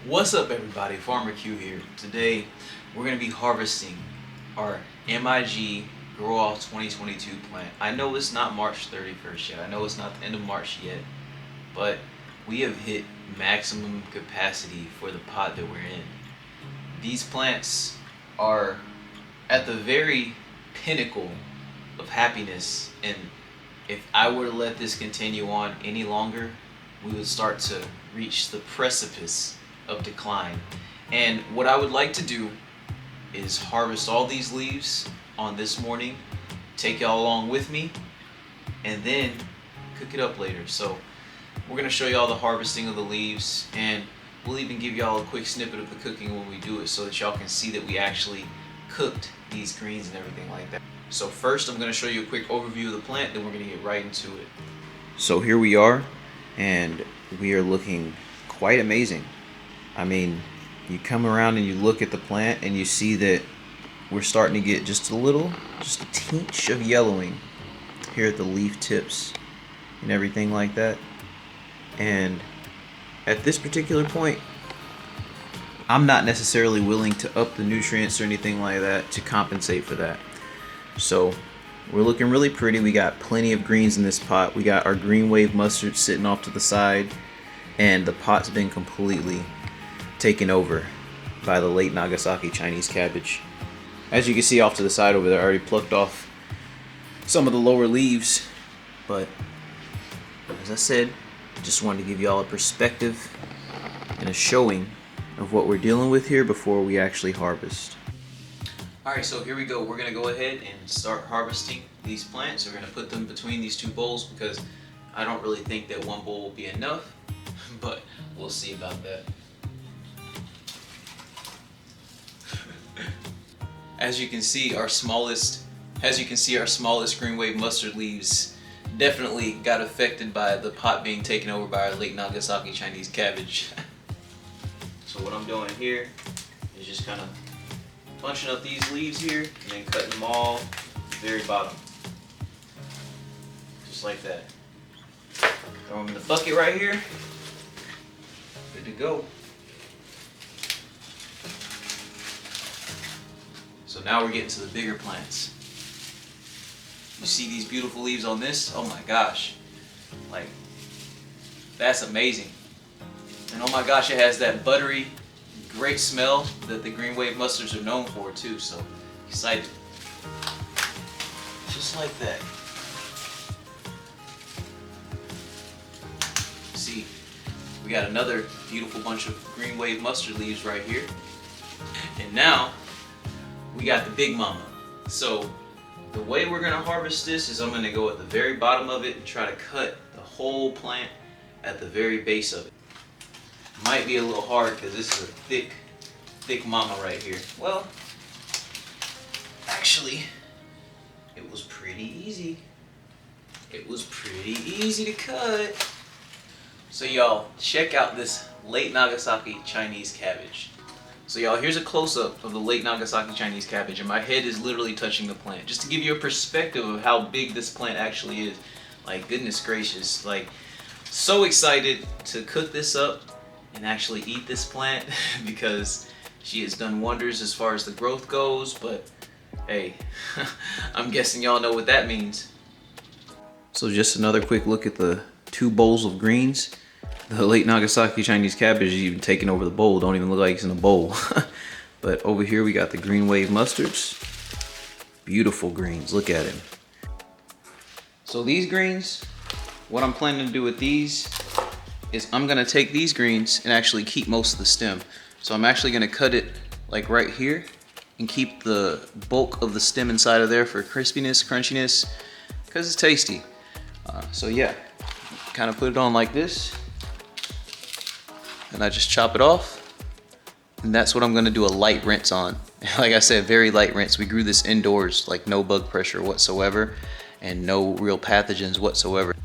What's up everybody, Farmer Q here. Today we're going to be harvesting our MIG Grow Off 2022 plant. I know it's not March 31st yet, I know it's not the end of March yet, but we have hit maximum capacity for the pot that we're in. These plants are at the very pinnacle of happiness, and if I were to let this continue on any longer, we would start to reach the precipice of decline. And what I would like to do is harvest all these leaves on this morning, take y'all along with me, and then cook it up later. So we're gonna show y'all the harvesting of the leaves, and we'll even give y'all a quick snippet of the cooking when we do it so that y'all can see that we actually cooked these greens and everything like that. So first I'm gonna show you a quick overview of the plant, then we're gonna get right into it. So here we are, and we are looking quite amazing. I mean, you come around and you look at the plant and you see that we're starting to get just a tinge of yellowing here at the leaf tips and everything like that. And at this particular point, I'm not necessarily willing to up the nutrients or anything like that to compensate for that. So we're looking really pretty. We got plenty of greens in this pot. We got our green wave mustard sitting off to the side, and the pot's been completely taken over by the late Nagasaki Chinese cabbage. As you can see off to the side over there, I already plucked off some of the lower leaves, but as I said, just wanted to give y'all a perspective and a showing of what we're dealing with here before we actually harvest. Alright, so here we go. We're going to go ahead and start harvesting these plants. We're going to put them between these two bowls because I don't really think that one bowl will be enough, but we'll see about that. As you can see, our smallest green wave mustard leaves definitely got affected by the pot being taken over by our late Nagasaki Chinese cabbage. So what I'm doing here is just kind of bunching up these leaves here and then cutting them all to the very bottom. Just like that. Throw them in the bucket right here. Good to go. So now we're getting to the bigger plants. You see these beautiful leaves on this? Oh my gosh. Like, that's amazing. And oh my gosh, it has that buttery, great smell that the green wave mustards are known for too, so excited. Just like that. See, we got another beautiful bunch of green wave mustard leaves right here. And now, we got the big mama. So the way we're gonna harvest this is I'm gonna go at the very bottom of it and try to cut the whole plant at the very base of it. Might be a little hard because this is a thick mama right here. Well, actually, it was pretty easy. It was pretty easy to cut. So y'all, check out this late Nagasaki Chinese cabbage. So y'all, here's a close-up of the late Nagasaki Chinese cabbage, and my head is literally touching the plant, just to give you a perspective of how big this plant actually is. Like, goodness gracious, like, so excited to cook this up and actually eat this plant because she has done wonders as far as the growth goes, but hey, I'm guessing y'all know what that means. So just another quick look at the two bowls of greens. The late Nagasaki Chinese cabbage is even taking over the bowl. Don't even look like it's in a bowl. But over here we got the green wave mustards. Beautiful greens, look at it. So these greens, what I'm planning to do with these is I'm gonna take these greens and actually keep most of the stem. So I'm actually gonna cut it like right here and keep the bulk of the stem inside of there for crispiness, crunchiness, because it's tasty. So yeah, kind of put it on like this. And I just chop it off, and that's what I'm gonna do a light rinse on. Like I said, very light rinse. We grew this indoors, like no bug pressure whatsoever, and no real pathogens whatsoever.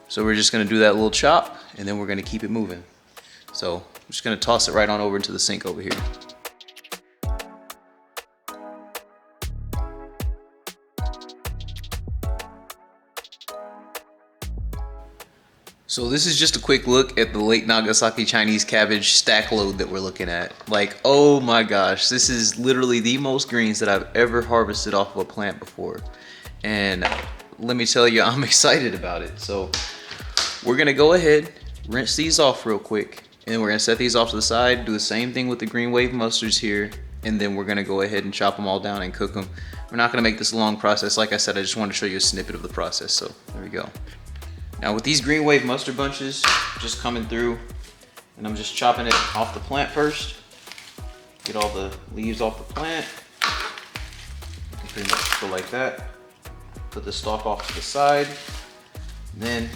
So we're just gonna do that little chop, and then we're gonna keep it moving. So I'm just gonna toss it right on over into the sink over here. So this is just a quick look at the late Nagasaki Chinese cabbage stack load that we're looking at. Like, oh my gosh, this is literally the most greens that I've ever harvested off of a plant before. And let me tell you, I'm excited about it. So we're gonna go ahead, rinse these off real quick, and we're gonna set these off to the side, do the same thing with the green wave mustards here, and then we're gonna go ahead and chop them all down and cook them. We're not gonna make this a long process. Like I said, I just wanted to show you a snippet of the process, so there we go. Now with these green wave mustard bunches just coming through, and I'm just chopping it off the plant first. Get all the leaves off the plant. You can pretty much go like that. Put the stalk off to the side. And then,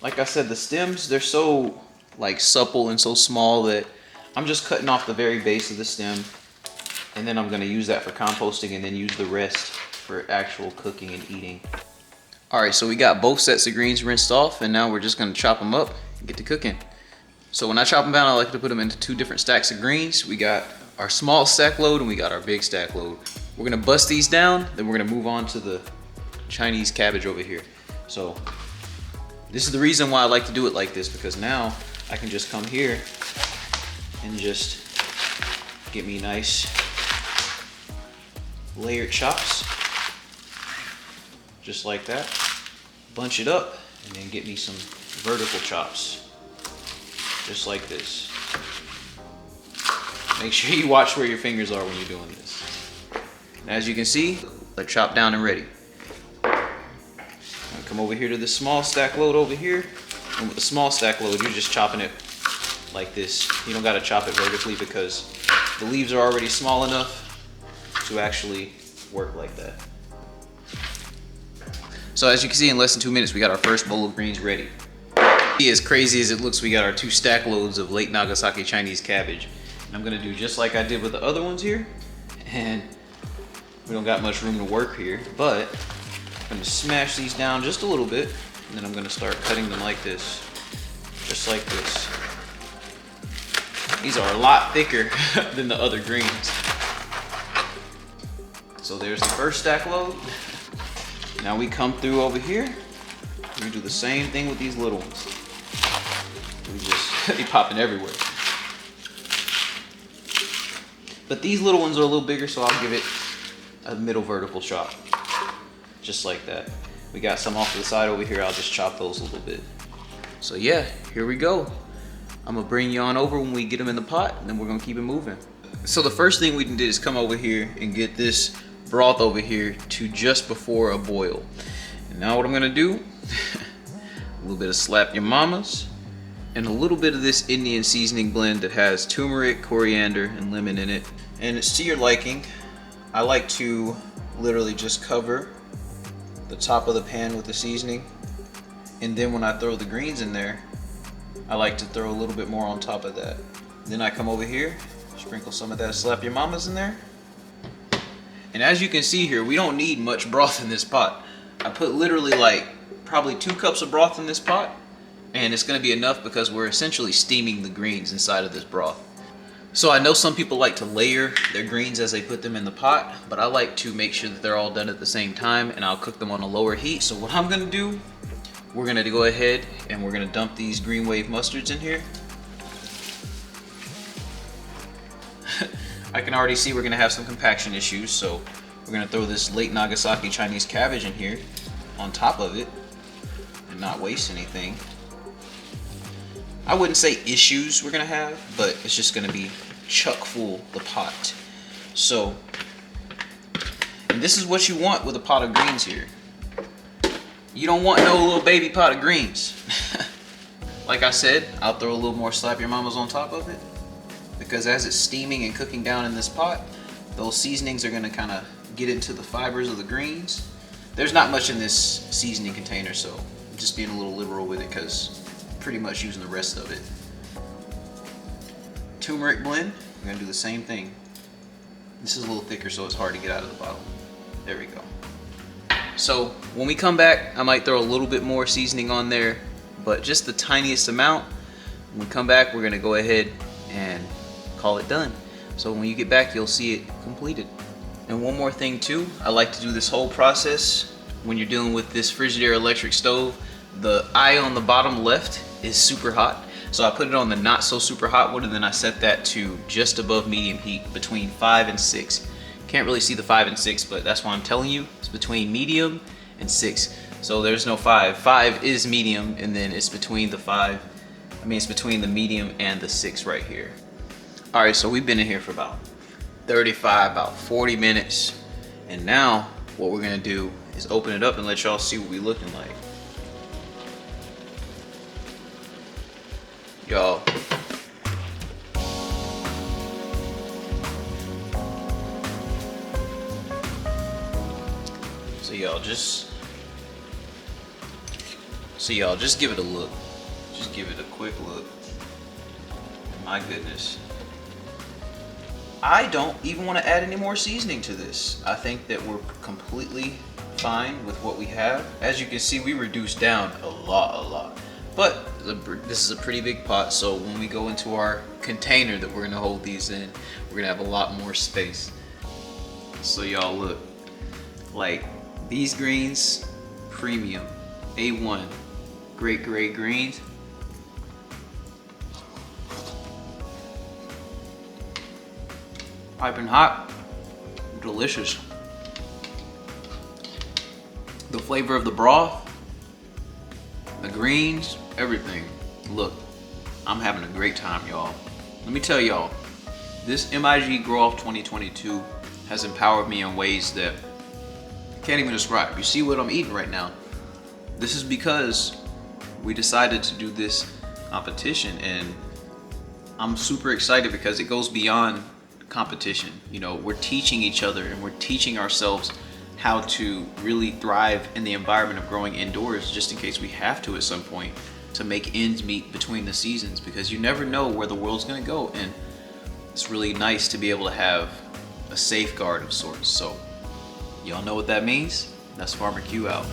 like I said, the stems, they're so like supple and so small that I'm just cutting off the very base of the stem. And then I'm gonna use that for composting and then use the rest for actual cooking and eating. All right, so we got both sets of greens rinsed off, and now we're just gonna chop them up and get to cooking. So when I chop them down, I like to put them into two different stacks of greens. We got our small stack load and we got our big stack load. We're gonna bust these down, then we're gonna move on to the Chinese cabbage over here. So this is the reason why I like to do it like this, because now I can just come here and just get me nice layered chops, just like that. Bunch it up and then get me some vertical chops, just like this. Make sure you watch where your fingers are when you're doing this. And as you can see, they're chopped down and ready. Come over here to this small stack load over here, and with the small stack load, you're just chopping it like this. You don't gotta chop it vertically because the leaves are already small enough to actually work like that. So as you can see, in less than 2 minutes, we got our first bowl of greens ready. As crazy as it looks, we got our 2 stack loads of late Nagasaki Chinese cabbage. And I'm gonna do just like I did with the other ones here. And we don't got much room to work here, but I'm gonna smash these down just a little bit, and then I'm gonna start cutting them like this, just like this. These are a lot thicker than the other greens. So there's the first stack load. Now we come through over here. We do the same thing with these little ones. We just be popping everywhere. But these little ones are a little bigger, so I'll give it a middle vertical chop. Just like that. We got some off to the side over here. I'll just chop those a little bit. So yeah, here we go. I'm gonna bring you on over when we get them in the pot, and then we're gonna keep it moving. So the first thing we did is come over here and get this broth over here to just before a boil. And now what I'm gonna do, a little bit of slap your mamas, and a little bit of this Indian seasoning blend that has turmeric, coriander, and lemon in it. And it's to your liking. I like to literally just cover the top of the pan with the seasoning, and then when I throw the greens in there, I like to throw a little bit more on top of that. Then I come over here, sprinkle some of that slap your mamas in there. And as you can see here, we don't need much broth in this pot. I put literally like probably 2 cups of broth in this pot, and it's gonna be enough because we're essentially steaming the greens inside of this broth. So I know some people like to layer their greens as they put them in the pot, but I like to make sure that they're all done at the same time, and I'll cook them on a lower heat. So what I'm gonna do, we're gonna go ahead and we're gonna dump these green wave mustards in here. I can already see we're gonna have some compaction issues, so we're gonna throw this late Nagasaki Chinese cabbage in here on top of it and not waste anything. I wouldn't say issues we're gonna have, but it's just gonna be chuck full the pot. So, and this is what you want with a pot of greens here. You don't want no little baby pot of greens. Like I said, I'll throw a little more slap your mamas on top of it, because as it's steaming and cooking down in this pot, those seasonings are gonna kind of get into the fibers of the greens. There's not much in this seasoning container, so I'm just being a little liberal with it because I'm pretty much using the rest of it. Turmeric blend, we're gonna do the same thing. This is a little thicker, so it's hard to get out of the bottle. There we go. So when we come back, I might throw a little bit more seasoning on there, but just the tiniest amount. When we come back, we're gonna go ahead and call it done. So when you get back, you'll see it completed. And one more thing too, I like to do this whole process when you're dealing with this Frigidaire electric stove. The eye on the bottom left is super hot, so I put it on the not so super hot one, and then I set that to just above medium heat, between 5 and 6. Can't really see the 5 and 6, but that's why I'm telling you it's between medium and 6. So there's no 5. 5 is medium, and then it's between the 5. It's between the medium and the 6 right here. All right, so we've been in here for about about 40 minutes, and now what we're gonna do is open it up and let y'all see what we looking like. Y'all, so y'all just give it a look. Just give it a quick look. My goodness. I don't even want to add any more seasoning to this. I think that we're completely fine with what we have. As you can see, we reduced down a lot. But this is a pretty big pot, so when we go into our container that we're gonna hold these in, we're gonna have a lot more space. So y'all look, like these greens, premium, A1, great greens. Piping hot, delicious. The flavor of the broth, the greens, everything. Look, I'm having a great time, y'all. Let me tell y'all, this MIG Grow Off 2022 has empowered me in ways that I can't even describe. You see what I'm eating right now. This is because we decided to do this competition, and I'm super excited because it goes beyond competition. You know, we're teaching each other and we're teaching ourselves how to really thrive in the environment of growing indoors, just in case we have to at some point to make ends meet between the seasons, because you never know where the world's gonna go, and it's really nice to be able to have a safeguard of sorts. So y'all know what that means. That's Farmer Q out.